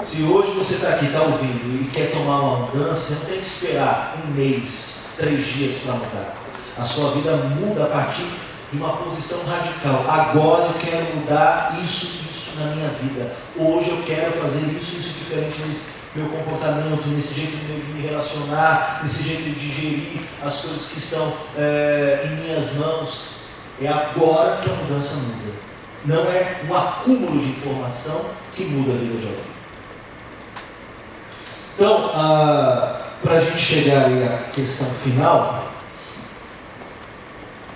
Se hoje você está aqui, está ouvindo e quer tomar uma mudança, você não tem que esperar 1 mês, 3 dias para mudar. A sua vida muda a partir de uma posição radical. Agora eu quero mudar isso na minha vida. Hoje eu quero fazer isso diferente nesse meu comportamento, nesse jeito de me relacionar, nesse jeito de gerir as coisas que estão em minhas mãos. É agora que a mudança muda. Não é um acúmulo de informação que muda a vida de alguém. Então, para a gente chegar aí à questão final,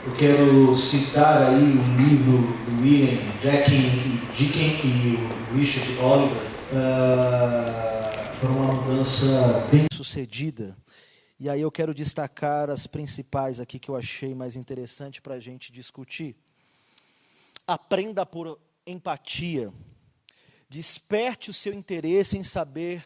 eu quero citar aí um livro do William Dickin e o Richard Oliver para uma mudança bem sucedida. E aí eu quero destacar as principais aqui que eu achei mais interessante para a gente discutir. Aprenda por empatia. Desperte o seu interesse em saber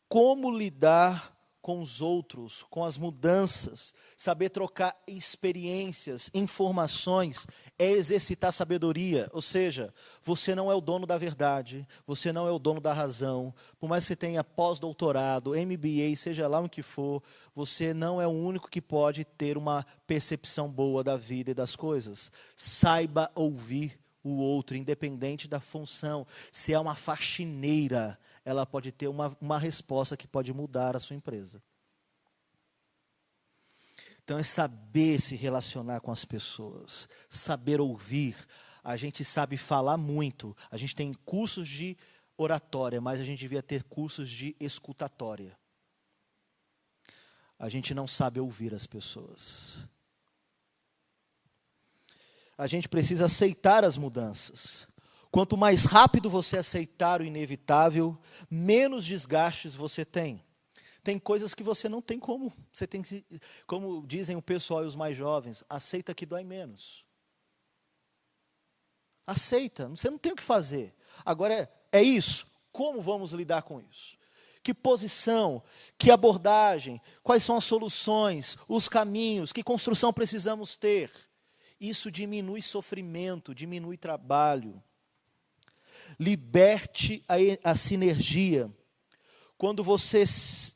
como lidar com os outros, com as mudanças, saber trocar experiências, informações, é exercitar sabedoria. Ou seja, você não é o dono da verdade, você não é o dono da razão. Por mais que você tenha pós-doutorado, MBA, seja lá o que for, você não é o único que pode ter uma percepção boa da vida e das coisas. Saiba ouvir o outro, independente da função. Se é uma faxineira, ela pode ter uma resposta que pode mudar a sua empresa. Então é saber se relacionar com as pessoas, saber ouvir. A gente sabe falar muito, a gente tem cursos de oratória, mas a gente devia ter cursos de escutatória. A gente não sabe ouvir as pessoas. A gente precisa aceitar as mudanças. Quanto mais rápido você aceitar o inevitável, menos desgastes você tem. Tem coisas que você não tem como. Você tem que, como dizem o pessoal e os mais jovens, aceita que dói menos. Aceita, você não tem o que fazer. Agora é isso. Como vamos lidar com isso? Que posição, que abordagem, quais são as soluções, os caminhos, que construção precisamos ter? Isso diminui sofrimento, diminui trabalho. Liberte a sinergia. Quando você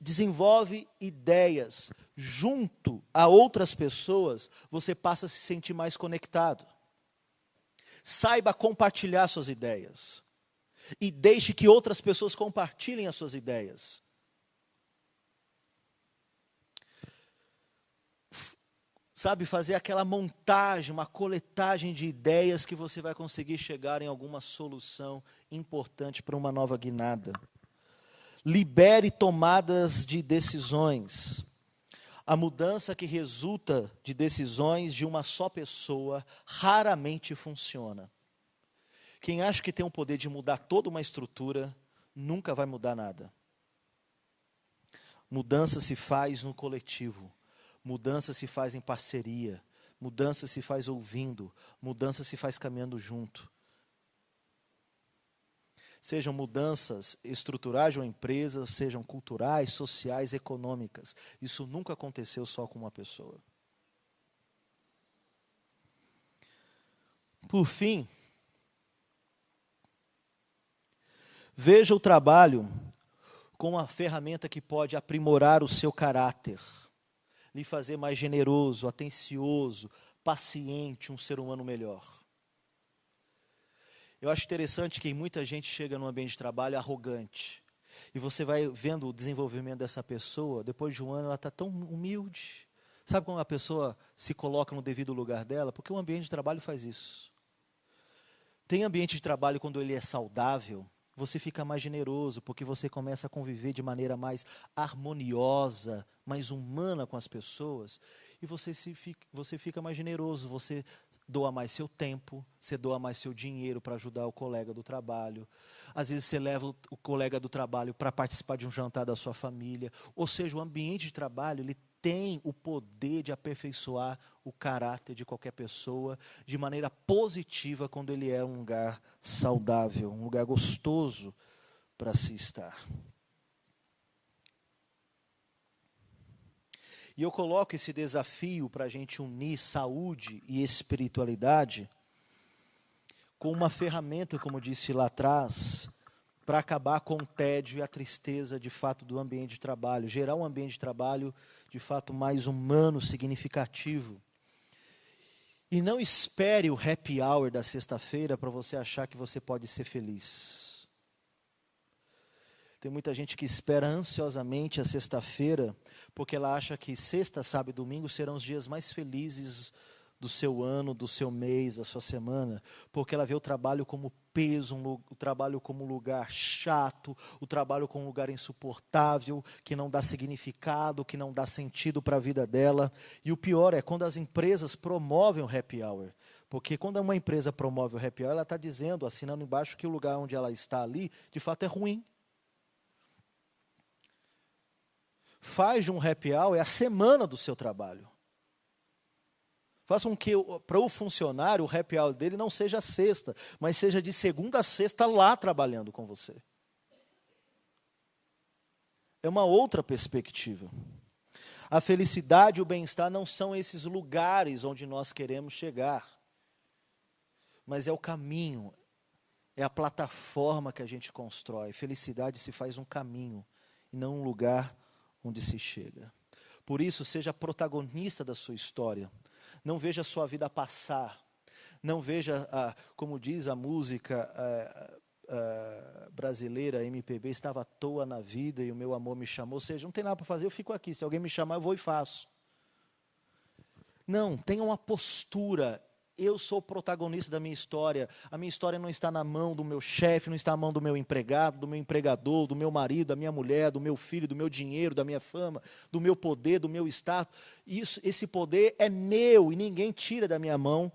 desenvolve ideias junto a outras pessoas, você passa a se sentir mais conectado. Saiba compartilhar suas ideias. E deixe que outras pessoas compartilhem as suas ideias. Sabe, fazer aquela montagem, uma coletagem de ideias que você vai conseguir chegar em alguma solução importante para uma nova guinada. Libere tomadas de decisões. A mudança que resulta de decisões de uma só pessoa raramente funciona. Quem acha que tem o poder de mudar toda uma estrutura, nunca vai mudar nada. Mudança se faz no coletivo. Mudança se faz em parceria. Mudança se faz ouvindo. Mudança se faz caminhando junto. Sejam mudanças estruturais de uma empresa, sejam culturais, sociais, econômicas. Isso nunca aconteceu só com uma pessoa. Por fim, veja o trabalho como uma ferramenta que pode aprimorar o seu caráter, lhe fazer mais generoso, atencioso, paciente, um ser humano melhor. Eu acho interessante que muita gente chega num ambiente de trabalho arrogante. E você vai vendo o desenvolvimento dessa pessoa, depois de um ano ela está tão humilde. Sabe como a pessoa se coloca no devido lugar dela? Porque o ambiente de trabalho faz isso. Tem ambiente de trabalho quando ele é saudável, você fica mais generoso, porque você começa a conviver de maneira mais harmoniosa, mais humana com as pessoas, e você fica mais generoso, você doa mais seu tempo, você doa mais seu dinheiro para ajudar o colega do trabalho. Às vezes você leva o colega do trabalho para participar de um jantar da sua família. Ou seja, o ambiente de trabalho ele tem o poder de aperfeiçoar o caráter de qualquer pessoa de maneira positiva quando ele é um lugar saudável, um lugar gostoso para se estar. E eu coloco esse desafio para a gente unir saúde e espiritualidade com uma ferramenta, como eu disse lá atrás, para acabar com o tédio e a tristeza, de fato, do ambiente de trabalho. Gerar um ambiente de trabalho, de fato, mais humano, significativo. E não espere o happy hour da sexta-feira para você achar que você pode ser feliz. Tem muita gente que espera ansiosamente a sexta-feira, porque ela acha que sexta, sábado e domingo serão os dias mais felizes do seu ano, do seu mês, da sua semana, porque ela vê o trabalho como peso, o trabalho como lugar chato, o trabalho como lugar insuportável, que não dá significado, que não dá sentido para a vida dela. E o pior é quando as empresas promovem o happy hour, porque quando uma empresa promove o happy hour, ela está dizendo, assinando embaixo, que o lugar onde ela está ali, de fato é ruim. Faz de um happy hour a semana do seu trabalho. Faça com que, para o funcionário, o happy hour dele não seja sexta, mas seja de segunda a sexta lá trabalhando com você. É uma outra perspectiva. A felicidade e o bem-estar não são esses lugares onde nós queremos chegar, mas é o caminho, é a plataforma que a gente constrói. Felicidade se faz um caminho e não um lugar onde se chega. Por isso, seja protagonista da sua história. Não veja a sua vida passar. Não veja, como diz a música brasileira, MPB, estava à toa na vida e o meu amor me chamou. Ou seja, não tem nada para fazer, eu fico aqui. Se alguém me chamar, eu vou e faço. Não, tenha uma postura. Eu sou o protagonista da minha história. A minha história não está na mão do meu chefe, não está na mão do meu empregado, do meu empregador, do meu marido, da minha mulher, do meu filho, do meu dinheiro, da minha fama, do meu poder, do meu status. Esse poder é meu e ninguém tira da minha mão.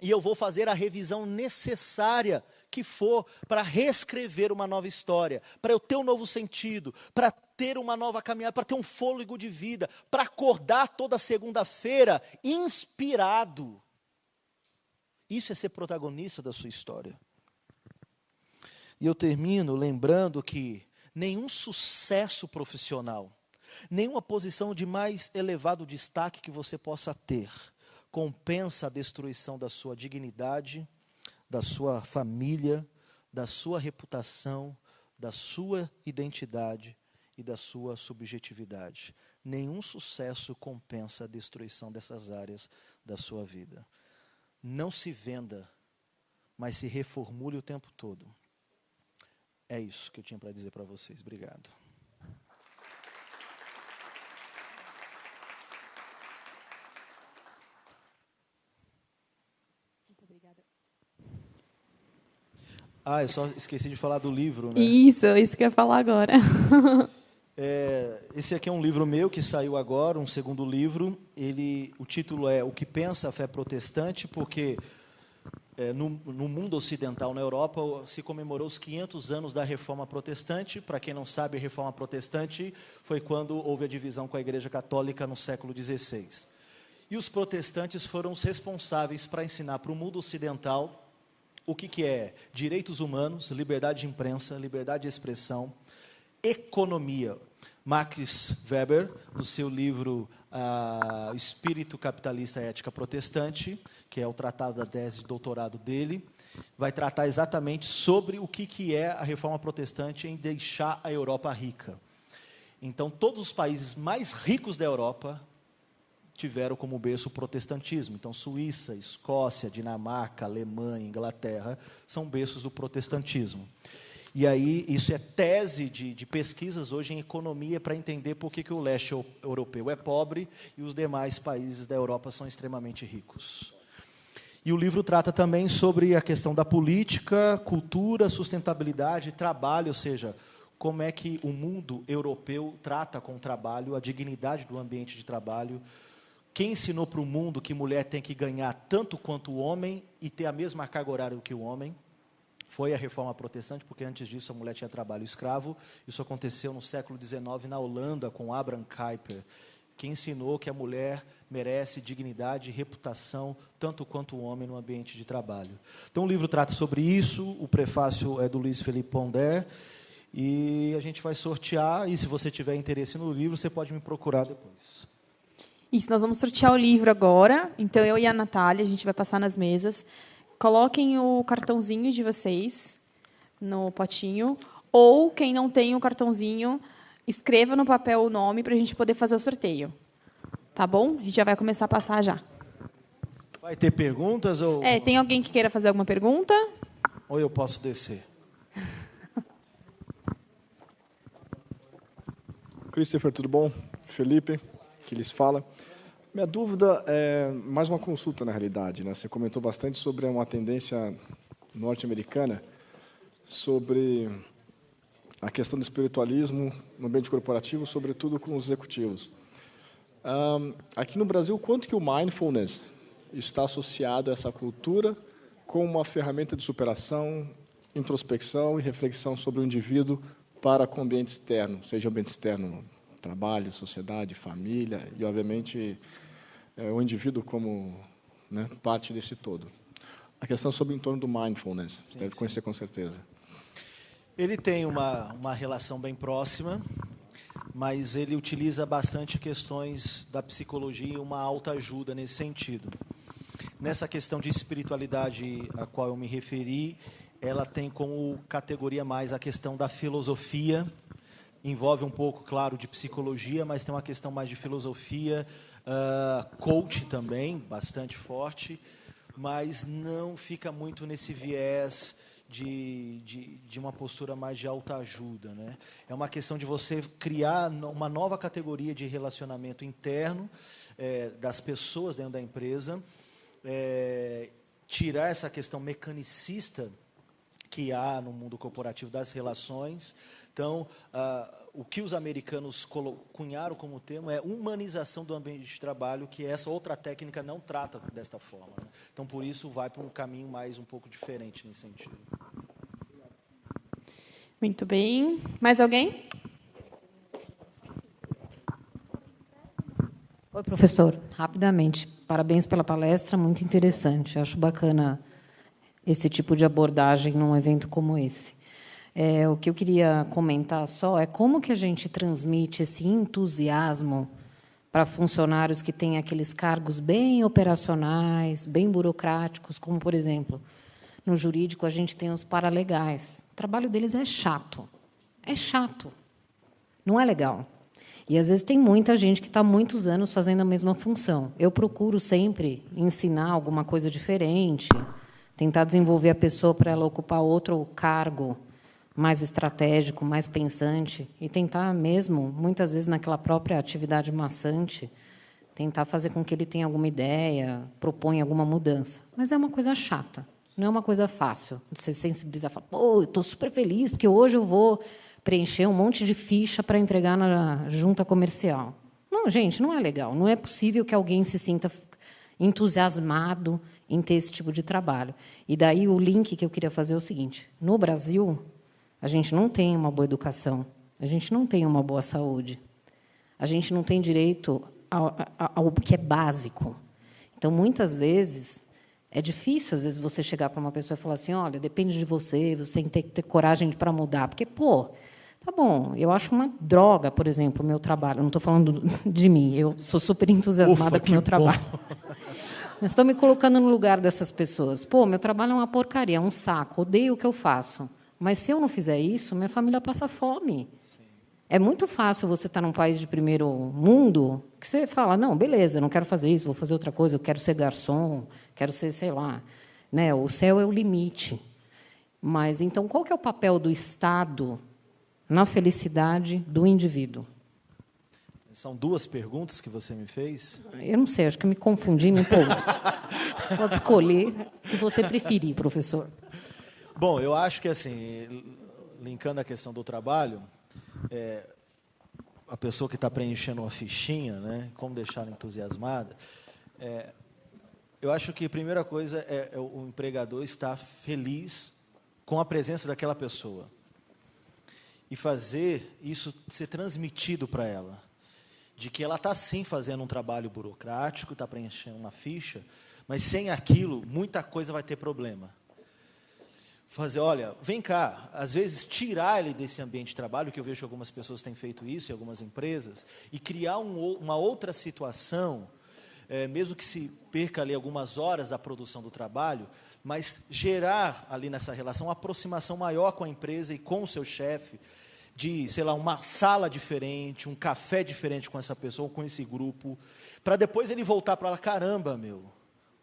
E eu vou fazer a revisão necessária que for para reescrever uma nova história, para eu ter um novo sentido, para ter uma nova caminhada, para ter um fôlego de vida, para acordar toda segunda-feira inspirado. Isso é ser protagonista da sua história. E eu termino lembrando que nenhum sucesso profissional, nenhuma posição de mais elevado destaque que você possa ter, compensa a destruição da sua dignidade, da sua família, da sua reputação, da sua identidade e da sua subjetividade. Nenhum sucesso compensa a destruição dessas áreas da sua vida. Não se venda, mas se reformule o tempo todo. É isso que eu tinha para dizer para vocês. Obrigado. Muito obrigada. Eu só esqueci de falar do livro, né? Isso que eu ia falar agora. Esse aqui é um livro meu que saiu agora, um segundo livro. O título é O que pensa a fé protestante, porque no mundo ocidental, na Europa, se comemorou os 500 anos da Reforma Protestante. Para quem não sabe, a Reforma Protestante foi quando houve a divisão com a Igreja Católica no século XVI. E os protestantes foram os responsáveis para ensinar para o mundo ocidental o que é direitos humanos, liberdade de imprensa, liberdade de expressão, economia. Max Weber, no seu livro Espírito Capitalista e Ética Protestante, que é o tratado da tese de doutorado dele, vai tratar exatamente sobre o que é a reforma protestante em deixar a Europa rica. Então, todos os países mais ricos da Europa tiveram como berço o protestantismo. Então, Suíça, Escócia, Dinamarca, Alemanha, Inglaterra, são berços do protestantismo. E aí, isso é tese de pesquisas hoje em economia para entender por que o leste europeu é pobre e os demais países da Europa são extremamente ricos. E o livro trata também sobre a questão da política, cultura, sustentabilidade, trabalho, ou seja, como é que o mundo europeu trata com o trabalho, a dignidade do ambiente de trabalho. Quem ensinou para o mundo que mulher tem que ganhar tanto quanto o homem e ter a mesma carga horária que o homem? Foi a Reforma Protestante, porque antes disso a mulher tinha trabalho escravo. Isso aconteceu no século XIX na Holanda, com Abraham Kuyper, que ensinou que a mulher merece dignidade e reputação, tanto quanto o homem no ambiente de trabalho. Então o livro trata sobre isso, o prefácio é do Luiz Felipe Pondé, e a gente vai sortear, e se você tiver interesse no livro, você pode me procurar depois. Isso, nós vamos sortear o livro agora. Então, eu e a Natália, a gente vai passar nas mesas. Coloquem o cartãozinho de vocês no potinho. Ou, quem não tem o cartãozinho, escreva no papel o nome para a gente poder fazer o sorteio. Tá bom? A gente já vai começar a passar já. Vai ter perguntas? Ou... tem alguém que queira fazer alguma pergunta? Ou eu posso descer? Christopher, tudo bom? Felipe, que lhes fala. Minha dúvida é mais uma consulta, na realidade, né? Você comentou bastante sobre uma tendência norte-americana sobre a questão do espiritualismo no ambiente corporativo, sobretudo com os executivos. Aqui no Brasil, quanto que o mindfulness está associado a essa cultura como uma ferramenta de superação, introspecção e reflexão sobre o indivíduo para com o ambiente externo, seja o ambiente externo, trabalho, sociedade, família e, obviamente, o indivíduo como, né, parte desse todo. A questão sobre em torno do mindfulness, você deve conhecer com certeza. Ele tem uma relação bem próxima, mas ele utiliza bastante questões da psicologia e uma autoajuda nesse sentido. Nessa questão de espiritualidade a qual eu me referi, ela tem como categoria mais a questão da filosofia, envolve um pouco, claro, de psicologia, mas tem uma questão mais de filosofia, coach também, bastante forte, mas não fica muito nesse viés de uma postura mais de autoajuda, né? É uma questão de você criar uma nova categoria de relacionamento interno das pessoas dentro da empresa, tirar essa questão mecanicista que há no mundo corporativo das relações. Então, o que os americanos cunharam como termo é humanização do ambiente de trabalho, que essa outra técnica não trata desta forma, né? Então, por isso, vai para um caminho um pouco diferente nesse sentido. Muito bem. Mais alguém? Oi, professor. Rapidamente, parabéns pela palestra, muito interessante. Acho bacana esse tipo de abordagem num evento como esse. O que eu queria comentar só é como que a gente transmite esse entusiasmo para funcionários que têm aqueles cargos bem operacionais, bem burocráticos, como, por exemplo, no jurídico a gente tem os paralegais. O trabalho deles é chato. É chato. Não é legal. E, às vezes, tem muita gente que está há muitos anos fazendo a mesma função. Eu procuro sempre ensinar alguma coisa diferente, tentar desenvolver a pessoa para ela ocupar outro cargo mais estratégico, mais pensante, e tentar mesmo, muitas vezes, naquela própria atividade maçante, tentar fazer com que ele tenha alguma ideia, proponha alguma mudança. Mas é uma coisa chata, não é uma coisa fácil de se sensibilizar. Falar, pô, eu estou super feliz, porque hoje eu vou preencher um monte de ficha para entregar na junta comercial. Não, gente, não é legal. Não é possível que alguém se sinta entusiasmado em ter esse tipo de trabalho. E daí o link que eu queria fazer é o seguinte: no Brasil, a gente não tem uma boa educação, a gente não tem uma boa saúde, a gente não tem direito ao que é básico. Então, muitas vezes, é difícil, às vezes, você chegar para uma pessoa e falar assim, olha, depende de você, você tem que ter coragem para mudar. Porque, pô, tá bom, eu acho uma droga, por exemplo, o meu trabalho. Eu não estou falando de mim, eu sou super entusiasmada com o meu trabalho. Mas estou me colocando no lugar dessas pessoas. Pô, meu trabalho é uma porcaria, é um saco, odeio o que eu faço. Mas, se eu não fizer isso, minha família passa fome. Sim. É muito fácil você estar num país de primeiro mundo que você fala, não, beleza, não quero fazer isso, vou fazer outra coisa, eu quero ser garçom, quero ser, sei lá. Né? O céu é o limite. Mas, então, qual que é o papel do Estado na felicidade do indivíduo? São duas perguntas que você me fez. Eu não sei, acho que eu me confundi, me empolguei. Pode escolher o que você preferir, professor. Bom, eu acho que, assim, linkando a questão do trabalho, a pessoa que está preenchendo uma fichinha, né, como deixar ela entusiasmada, eu acho que a primeira coisa é o empregador estar feliz com a presença daquela pessoa e fazer isso ser transmitido para ela, de que ela está, sim, fazendo um trabalho burocrático, está preenchendo uma ficha, mas sem aquilo, muita coisa vai ter problema. Fazer, olha, vem cá, às vezes tirar ele desse ambiente de trabalho, que eu vejo que algumas pessoas têm feito isso, em algumas empresas, e criar uma outra situação, mesmo que se perca ali algumas horas da produção do trabalho, mas gerar ali nessa relação uma aproximação maior com a empresa e com o seu chefe, de, sei lá, uma sala diferente, um café diferente com essa pessoa, com esse grupo, para depois ele voltar para lá, caramba, meu,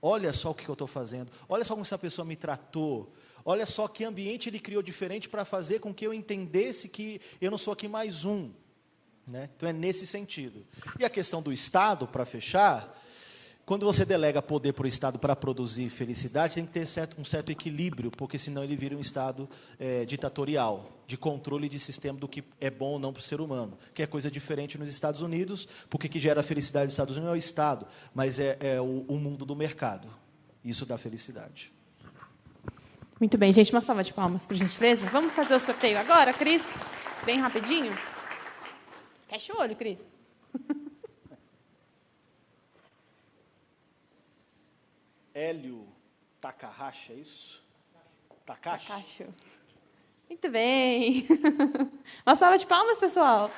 olha só o que eu estou fazendo, olha só como essa pessoa me tratou, olha só que ambiente ele criou diferente para fazer com que eu entendesse que eu não sou aqui mais um. Né? Então, é nesse sentido. E a questão do Estado, para fechar, quando você delega poder para o Estado para produzir felicidade, tem que ter um certo equilíbrio, porque senão ele vira um Estado ditatorial, de controle de sistema do que é bom ou não para o ser humano, que é coisa diferente nos Estados Unidos, porque que gera felicidade nos Estados Unidos não é o Estado, mas é o mundo do mercado. Isso dá felicidade. Muito bem, gente, uma salva de palmas, por gentileza. Vamos fazer o sorteio agora, Cris? Bem rapidinho. Fecha o olho, Cris. Hélio Takahashi, é isso? Takashi? Muito bem. Uma salva de palmas, pessoal.